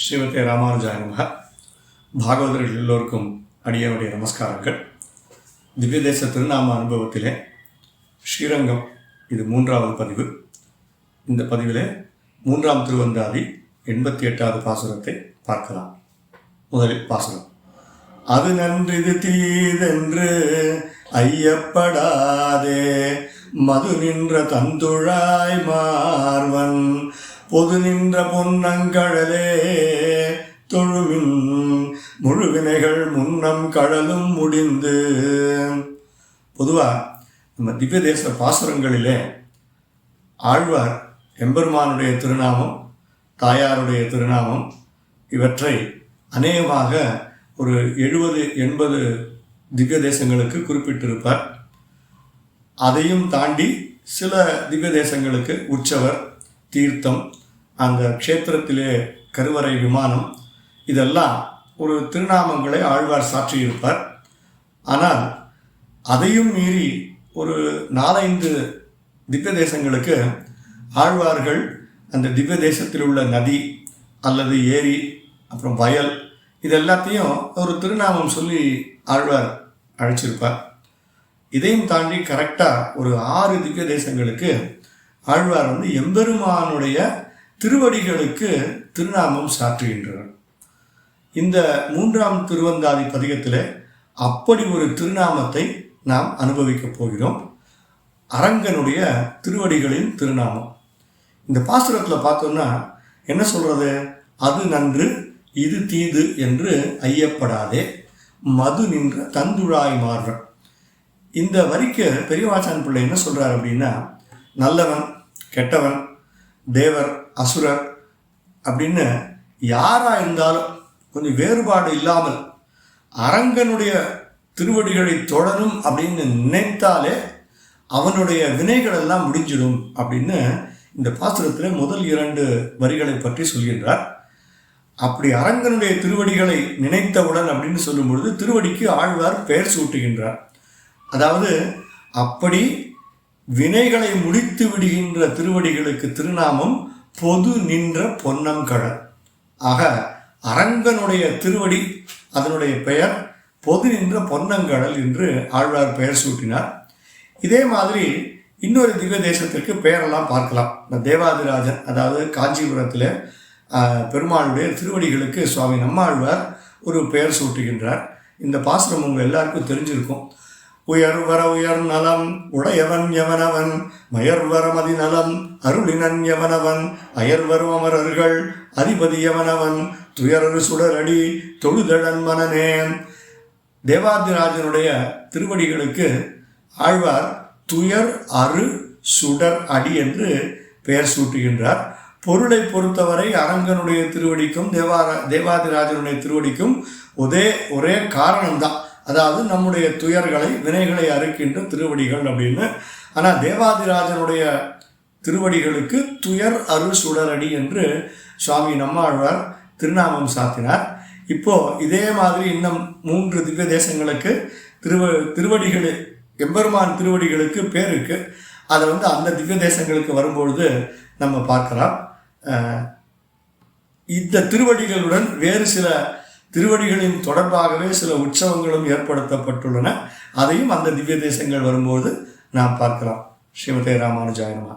ஸ்ரீமதே ராமானுஜாய நமக. பாகவதர்கள் எல்லோருக்கும் அடியனுடைய நமஸ்காரங்கள். திவ்ய தேச திருநாம அனுபவத்திலே ஸ்ரீரங்கம் இது 3வது பதிவு. இந்த பதிவிலே 3ஆம் திருவந்தாதி 88வது பாசுரத்தை பார்க்கலாம். முதலில் பாசுரம். அது நன்றிது தீதென்று ஐயப்படாதே, மது நின்ற தந்துழாய் மார்வன் பொது நின்ற பொன்னங்கழலே தொழுமின் முழுவினைகள் முன்னம் கடலும் முடிந்து. பொதுவாக நம்ம திவ்ய தேச பாசுரங்களிலே ஆழ்வார் எம்பெருமானுடைய திருநாமம், தாயாருடைய திருநாமம் இவற்றை அநேகமாக ஒரு 70-80 திவ்ய தேசங்களுக்கு குறிப்பிட்டிருப்பார். அதையும் தாண்டி சில திவ்ய தேசங்களுக்கு உற்சவர், தீர்த்தம், அந்த க்ஷேத்திரத்திலே கருவறை விமானம், இதெல்லாம் ஒரு திருநாமங்களை ஆழ்வார் சாற்றியிருப்பார். ஆனால் அதையும் மீறி ஒரு 4-5 திவ்ய தேசங்களுக்கு ஆழ்வார்கள் அந்த திவ்ய தேசத்தில் உள்ள நதி அல்லது ஏரி, அப்புறம் வயல், இது எல்லாத்தையும் ஒரு திருநாமம் சொல்லி ஆழ்வார் அழைச்சிருப்பார். இதையும் தாண்டி கரெக்டாக ஒரு 6 திவ்ய தேசங்களுக்கு ஆழ்வார் எம்பெருமானுடைய திருவடிகளுக்கு திருநாமம் சாற்றுகின்றனர். இந்த 3ஆம் திருவந்தாதி பதிகத்தில் அப்படி ஒரு திருநாமத்தை நாம் அனுபவிக்கப் போகிறோம். அரங்கனுடைய திருவடிகளின் திருநாமம். இந்த பாசுரத்தில் பார்த்தோம்னா என்ன சொல்றது? அது நன்று இது தீது என்று ஐயப்படாதே, மது நின்ற தந்துழாய் மார்வன். இந்த வரிக்கு பெரியவாச்சான் பிள்ளை என்ன சொல்றார் அப்படின்னா, நல்லவன் கெட்டவன், தேவர் அசுரர் அப்படின்னு யாரா இருந்தாலும் கொஞ்சம் வேறுபாடு இல்லாமல் அரங்கனுடைய திருவடிகளை தொடரும் அப்படின்னு நினைத்தாலே அவனுடைய வினைகள் எல்லாம் முடிஞ்சிடும் அப்படின்னு இந்த பாசுரத்தில் முதல் 2 வரிகளை பற்றி சொல்கின்றார். அப்படி அரங்கனுடைய திருவடிகளை நினைத்தவுடன் அப்படின்னு சொல்லும் பொழுது திருவடிக்கு ஆழ்வார் பெயர் சூட்டுகின்றார். அதாவது அப்படி வினைகளை முடித்து விடுகின்ற திருவடிகளுக்கு திருநாமம் பொது நின்ற பொன்னங்கழல். ஆக அரங்கனுடைய திருவடி, அதனுடைய பெயர் பொது நின்ற பொன்னங்கழல் என்று ஆழ்வார் பெயர் சூட்டினார். இதே மாதிரி இன்னொரு திவ்ய தேசத்திற்கு பெயரெல்லாம் பார்க்கலாம். இந்த தேவாதிராஜன், அதாவது காஞ்சிபுரத்தில் பெருமாளுடைய திருவடிகளுக்கு சுவாமி நம்மாழ்வார் ஒரு பெயர் சூட்டுகின்றார். இந்த பாசுரம் உங்கள் எல்லாருக்கும் தெரிஞ்சிருக்கும். உயர்வர உயர் நலம் உடையவன் எவனவன், மயர்வர மதிநலம் அருளினன் எவனவன், அயர்வரும் அமரர்கள் அதிபதி எவனவன், துயரரு சுடரடி தொழுதழன் மனநேன். தேவாதிராஜனுடைய திருவடிகளுக்கு ஆழ்வார் துயர் அரு சுடர் அடி என்று பெயர் சூட்டுகின்றார். பொருளை பொறுத்தவரை அரங்கனுடைய திருவடிக்கும் தேவாதிராஜனுடைய திருவடிக்கும் ஒரே காரணம்தான். அதாவது நம்முடைய துயர்களை, வினைகளை அறுக்கின்ற திருவடிகள் அப்படின்னு. ஆனால் தேவாதிராஜனுடைய திருவடிகளுக்கு துயர் அரு சுடரடி என்று சுவாமி நம்மாழ்வார் திருநாமம் சாத்தினார். இப்போ இதே மாதிரி இன்னும் 3 திவ்ய தேசங்களுக்கு திருவடிகள், எம்பெருமான் திருவடிகளுக்கு பேர் இருக்கு. அதை அந்த திவ்ய தேசங்களுக்கு வரும்பொழுது நம்ம பார்க்கலாம். இந்த திருவடிகளுடன் வேறு சில திருவடிகளின் தொடர்பாகவே சில உற்சவங்களும் ஏற்படுத்தப்பட்டுள்ளன. அதையும் அந்த திவ்ய தேசங்கள் வரும்போது நாம் பார்க்கலாம். ஸ்ரீமதே ராமானுஜாய நமஹ.